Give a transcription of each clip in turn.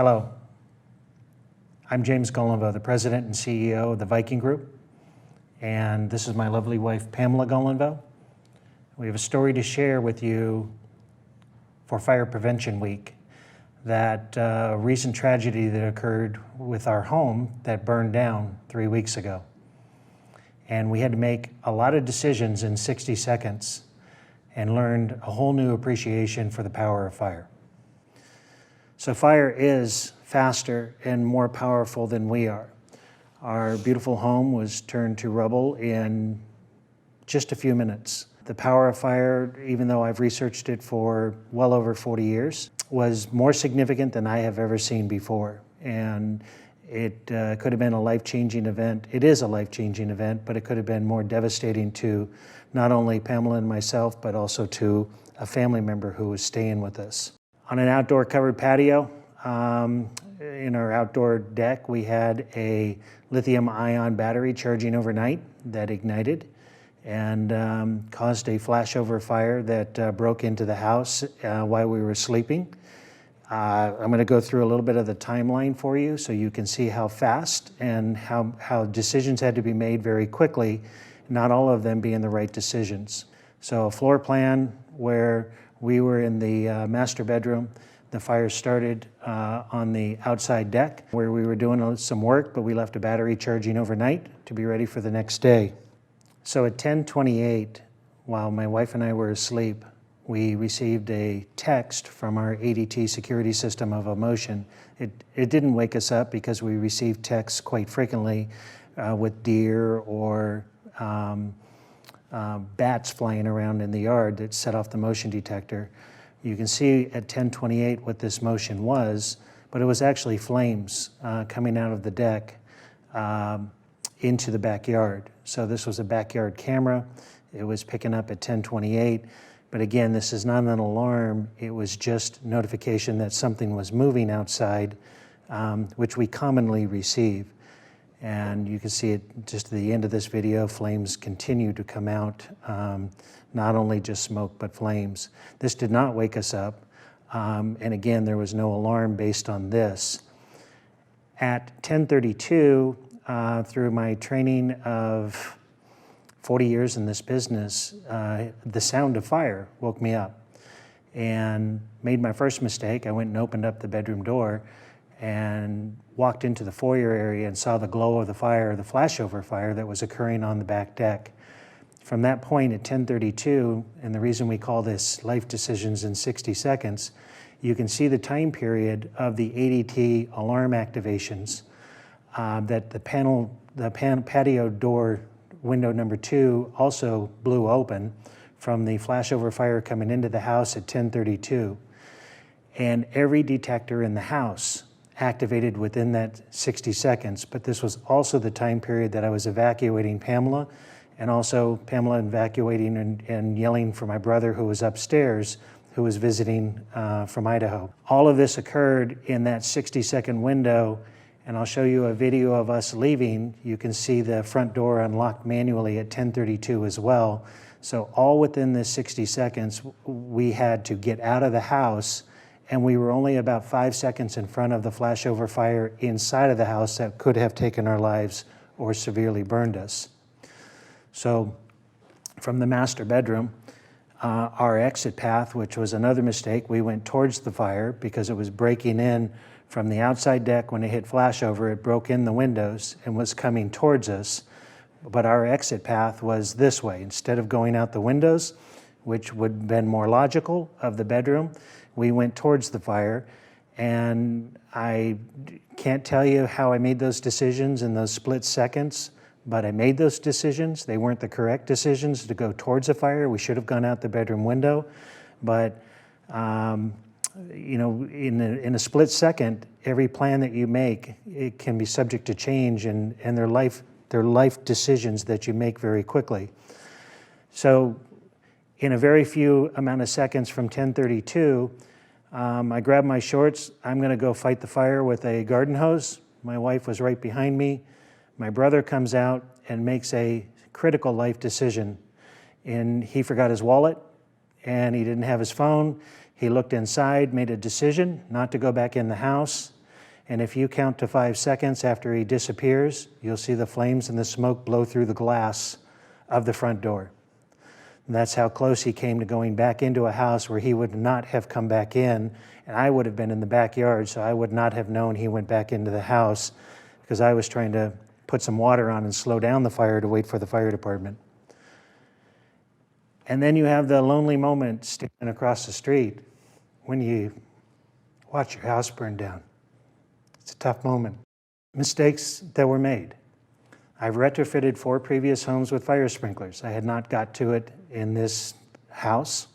Hello, I'm James Golinveaux, the President and CEO of the Viking Group, and this is my lovely wife, Pamela Golinveaux. We have a story to share with you for Fire Prevention Week, that recent tragedy that occurred with our home that burned down 3 weeks ago. And we had to make a lot of decisions in 60 seconds and learned a whole new appreciation for the power of fire. So fire is faster and more powerful than we are. Our beautiful home was turned to rubble in just a few minutes. The power of fire, even though I've researched it for well over 40 years, was more significant than I have ever seen before. And it could have been a life-changing event. It is a life-changing event, but it could have been more devastating to not only Pamela and myself, but also to a family member who was staying with us. On an outdoor covered patio, in our outdoor deck, we had a lithium-ion battery charging overnight that ignited and caused a flashover fire that broke into the house while we were sleeping. I'm going to go through a little bit of the timeline for you so you can see how fast and how decisions had to be made very quickly, not all of them being the right decisions. So a floor plan where we were in the master bedroom. The fire started on the outside deck where we were doing some work, but we left a battery charging overnight to be ready for the next day. So at 10:28, while my wife and I were asleep, we received a text from our ADT security system of emotion. It didn't wake us up because we received texts quite frequently with deer or bats flying around in the yard that set off the motion detector. You can see at 10:28 what this motion was, but it was actually flames coming out of the deck into the backyard. So this was a backyard camera. It was picking up at 10:28. But again, this is not an alarm. It was just notification that something was moving outside, which we commonly receive. And you can see it just at the end of this video, flames continue to come out, not only just smoke, but flames. This did not wake us up. And again, there was no alarm based on this. At 10:32, through my training of 40 years in this business, the sound of fire woke me up and made my first mistake. I went and opened up the bedroom door and walked into the foyer area and saw the glow of the fire, the flashover fire that was occurring on the back deck. From that point at 10:32, and the reason we call this life decisions in 60 seconds, you can see the time period of the ADT alarm activations that the patio door window number 2 also blew open from the flashover fire coming into the house at 10:32. And every detector in the house activated within that 60 seconds, but this was also the time period that I was evacuating Pamela, and also Pamela evacuating and yelling for my brother who was upstairs, who was visiting from Idaho. All of this occurred in that 60-second window, and I'll show you a video of us leaving. You can see the front door unlocked manually at 10:32 as well. So all within this 60 seconds, we had to get out of the house, and we were only about 5 seconds in front of the flashover fire inside of the house that could have taken our lives or severely burned us. So from the master bedroom, our exit path, which was another mistake, we went towards the fire because it was breaking in from the outside deck. When it hit flashover, it broke in the windows and was coming towards us. But our exit path was this way. Instead of going out the windows, which would have been more logical of the bedroom, we went towards the fire. And I can't tell you how I made those decisions in those split seconds, but I made those decisions. They weren't the correct decisions to go towards the fire. We should have gone out the bedroom window. But you know, in a split second, every plan that you make, it can be subject to change, and they're life decisions that you make very quickly. So in a very few amount of seconds from 10:32, I grabbed my shorts. I'm going to go fight the fire with a garden hose. My wife was right behind me. My brother comes out and makes a critical life decision. And he forgot his wallet, and he didn't have his phone. He looked inside, made a decision not to go back in the house. And if you count to 5 seconds after he disappears, you'll see the flames and the smoke blow through the glass of the front door. And that's how close he came to going back into a house where he would not have come back in, and I would have been in the backyard, so I would not have known he went back into the house because I was trying to put some water on and slow down the fire to wait for the fire department. And then you have the lonely moment standing across the street when you watch your house burn down. It's a tough moment. Mistakes that were made. I've retrofitted 4 previous homes with fire sprinklers. I had not got to it in this house.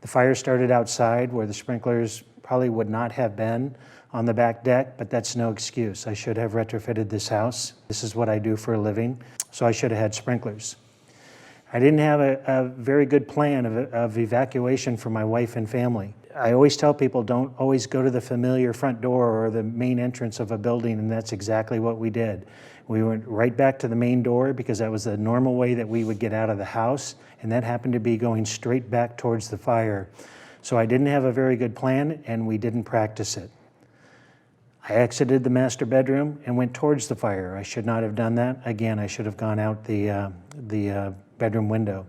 The fire started outside where the sprinklers probably would not have been on the back deck, but that's no excuse. I should have retrofitted this house. This is what I do for a living, so I should have had sprinklers. I didn't have a very good plan of evacuation for my wife and family. I always tell people don't always go to the familiar front door or the main entrance of a building, and that's exactly what we did. We went right back to the main door because that was the normal way that we would get out of the house, and that happened to be going straight back towards the fire. So I didn't have a very good plan, and we didn't practice it. I exited the master bedroom and went towards the fire. I should not have done that. Again, I should have gone out the bedroom window.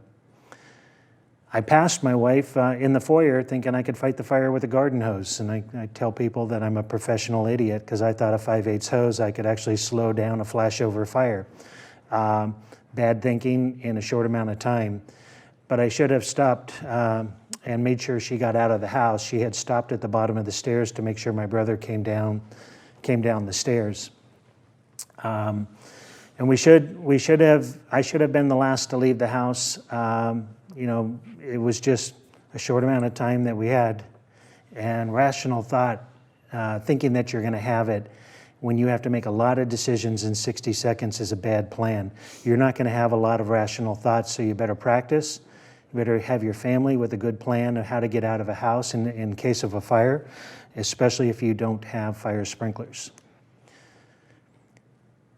I passed my wife in the foyer thinking I could fight the fire with a garden hose. And I tell people that I'm a professional idiot because I thought a 5/8 hose, I could actually slow down a flashover fire. Bad thinking in a short amount of time. But I should have stopped and made sure she got out of the house. She had stopped at the bottom of the stairs to make sure my brother came down the stairs. And I should have been the last to leave the house. You know, it was just a short amount of time that we had. And rational thought, thinking that you're going to have it when you have to make a lot of decisions in 60 seconds is a bad plan. You're not going to have a lot of rational thoughts, so you better practice. You better have your family with a good plan of how to get out of a house in case of a fire, especially if you don't have fire sprinklers.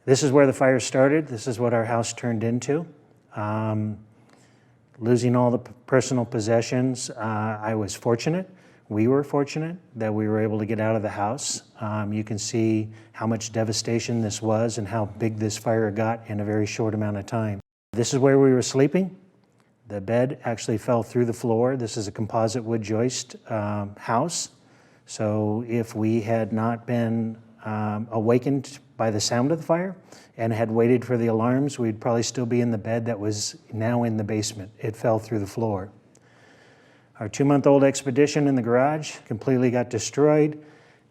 This is where the fire started. This is what our house turned into. Losing all the personal possessions, I was fortunate. We were fortunate that we were able to get out of the house. You can see how much devastation this was and how big this fire got in a very short amount of time. This is where we were sleeping. The bed actually fell through the floor. This is a composite wood joist house. So if we had not been awakened by the sound of the fire and had waited for the alarms, we'd probably still be in the bed that was now in the basement. It fell through the floor. Our 2-month-old Expedition in the garage completely got destroyed,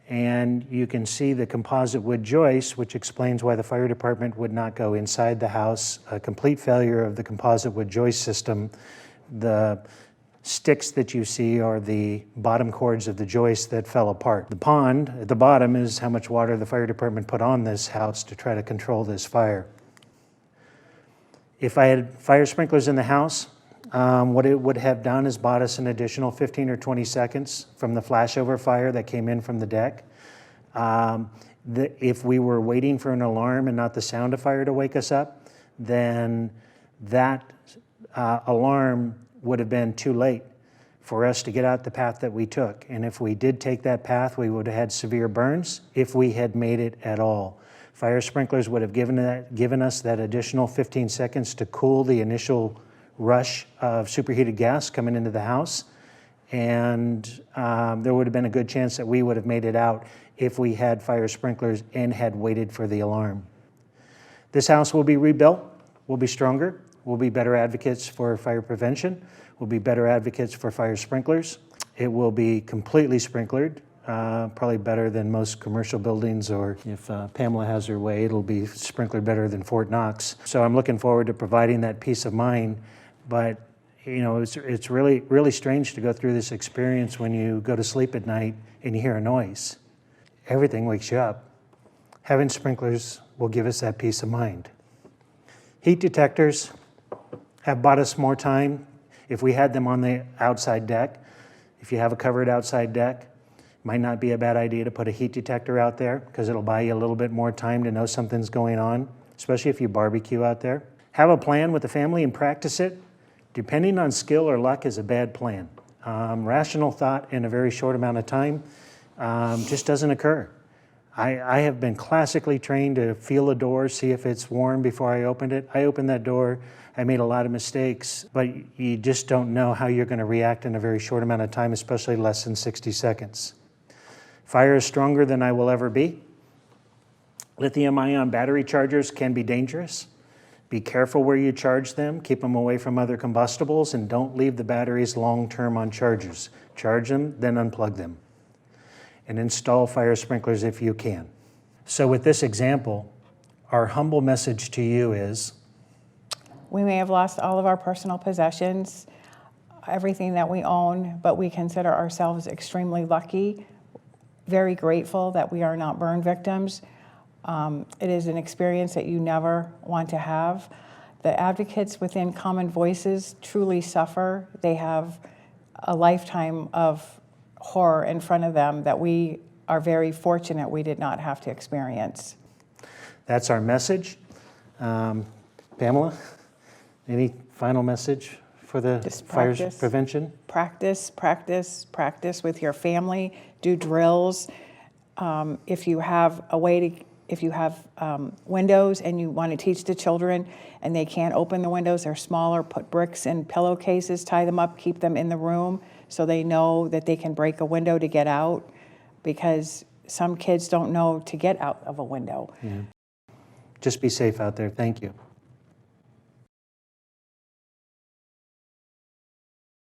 and you can see the composite wood joist, which explains why the fire department would not go inside the house. A complete failure of the composite wood joist system. The sticks that you see are the bottom cords of the joist that fell apart. The pond at the bottom is how much water the fire department put on this house to try to control this fire. If I had fire sprinklers in the house, what it would have done is bought us an additional 15 or 20 seconds from the flashover fire that came in from the deck. If we were waiting for an alarm and not the sound of fire to wake us up, then that alarm would have been too late for us to get out the path that we took. And if we did take that path, we would have had severe burns if we had made it at all. Fire sprinklers would have given us that additional 15 seconds to cool the initial rush of superheated gas coming into the house. And there would have been a good chance that we would have made it out if we had fire sprinklers and had waited for the alarm. This house will be rebuilt, we'll be stronger, we'll be better advocates for fire prevention, we'll be better advocates for fire sprinklers. It will be completely sprinklered, probably better than most commercial buildings, or if Pamela has her way, it'll be sprinklered better than Fort Knox. So I'm looking forward to providing that peace of mind, but you know, it's really strange to go through this experience when you go to sleep at night and you hear a noise. Everything wakes you up. Having sprinklers will give us that peace of mind. Heat detectors have bought us more time if we had them on the outside deck. If you have a covered outside deck, it might not be a bad idea to put a heat detector out there because it'll buy you a little bit more time to know something's going on, especially if you barbecue out there. Have a plan with the family and practice it. Depending on skill or luck is a bad plan. Rational thought in a very short amount of time just doesn't occur. I have been classically trained to feel a door, see if it's warm before I opened it. I opened that door, I made a lot of mistakes, but you just don't know how you're going to react in a very short amount of time, especially less than 60 seconds. Fire is stronger than I will ever be. Lithium-ion battery chargers can be dangerous. Be careful where you charge them, keep them away from other combustibles, and don't leave the batteries long-term on chargers. Charge them, then unplug them. And install fire sprinklers if you can. So with this example, our humble message to you is, we may have lost all of our personal possessions, everything that we own, but we consider ourselves extremely lucky, very grateful that we are not burn victims. It is an experience that you never want to have. The advocates within Common Voices truly suffer. They have a lifetime of horror in front of them that we are very fortunate we did not have to experience. that's our message. Pamela, any final message for the Just fire practice. prevention? Practice, practice, practice with your family. Do drills. If you have a way to, if you have windows and you want to teach the children and they can't open the windows, they're smaller, put bricks in pillowcases, tie them up, keep them in the room so they know that they can break a window to get out, because some kids don't know to get out of a window. Yeah. Just be safe out there. Thank you.